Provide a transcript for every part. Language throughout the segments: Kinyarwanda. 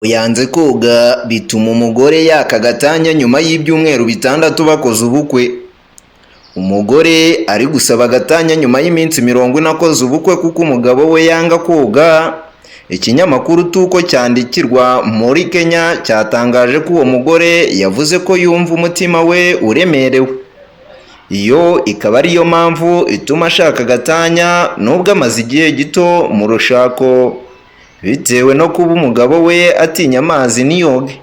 yanze koga bituma umugore yaka agatanya nyuma y'ibyumweru 6 bakoze ubukwe. Umugore ari gusaba agatanya nyuma y'iminsi 40 akoze ubukwe kuko umugabo we yanga koga. Ikinyamakuru Tuko cyandikirwa muri Kenya cyatangaje ko uwo mugore yavuze ko yumva umutima we uremerewe. Iyo ikaba ariyo mpamvu ituma ashaka agatanya nubwo amaze igihe gito mu rushako, bitewe no kuba umugabo we atinya amazi niyoge.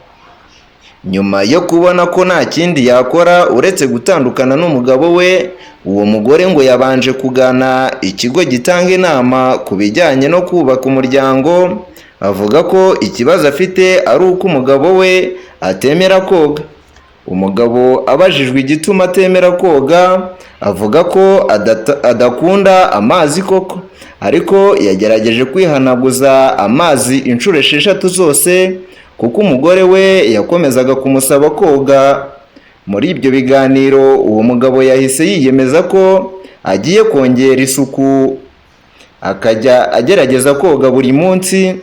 Nyuma yo kubona ko nta kindi yakora uretse gutandukana n'umugabo we, uwo mugore ngo yabanje kugana ikigo gitanga inama ku bijyanye no kubaka umuryango, avuga ko ikibazo afite ari uko umugabo we atemera koga. Umugabo abajijwe igituma atemera koga, avuga ko adakunda amazi koko, ariko yagerageje kwihanaguza amazi inshuro 6 zose kuko umugore we yakomezaga kumusaba koga. Muri ibyo biganiro uwo mugabo yahise yiyemeza ko agiye kongera isuku, akajya agerageza koga buri munsi,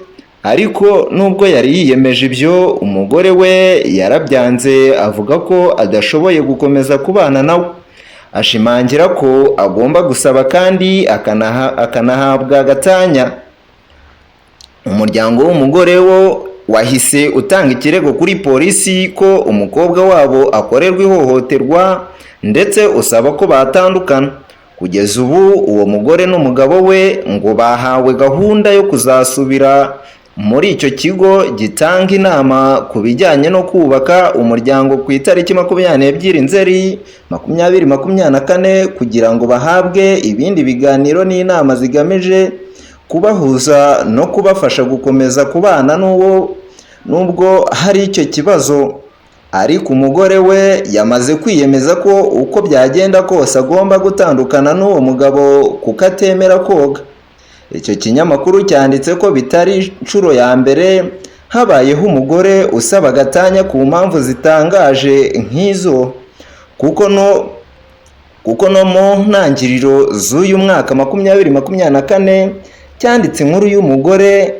ariko nubwo yari yiyemeje ibyo, umugore we yarabyanze avuga ko adashoboye gukomeza kubana nawe. Ashimangira ko agomba gusaba kandi akanahabwa agatanya. Umuryango w'umugore wo wahise utanga ikirego kuri polisi ko umukobwa wabo akorerwa ihohoterwa ndetse usaba ko batandukana. Kugeza ubu uwo mugore n'umugabo we ngo bahawe gahunda yo kuzasubira muri icyo kigo gitanga inama ku bijyanye no kubaka umuryango ku itariki 22 Nzeri 2024 kugira ngo bahabwe ibindi biganiro n'inama zigamije kubahuza no kubafasha gukomeza kubana nubwo hari icyo kibazo. Ariko umugore we yamaze kwiyemeza ko uko byagenda kose agomba gutandukana n'uwo mugabo kuko atemera koga. Icyo kinyamakuru cyanditse ko bitari inshuro ya mbere habayeho umugore usaba agatanya ku mpamvu zitangaje nk'izo, kuko no mu ntangiriro z'uyu mwaka 2024 cyanditse inkuru y'umugore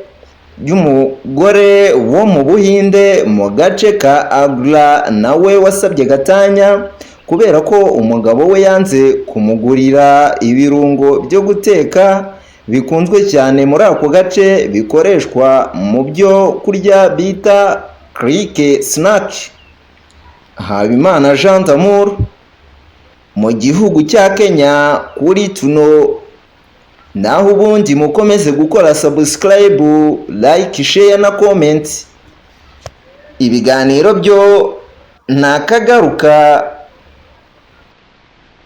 wo mu Buhinde mu gace ka Agra nawe wasabye gatanya kubera ko umugabo we yanze kumugurira ibirungo byo guteka bikunzwe cyane muri ako gace bikoreshwa mu byo kurya bita clique snack. Habimana Jean d'Amour mu gihugu cya Kenya kuri tuno. Naho ubundi mukomeze gukora subscribe, like, share na comment. Ibiganiro byo ntakagaruka.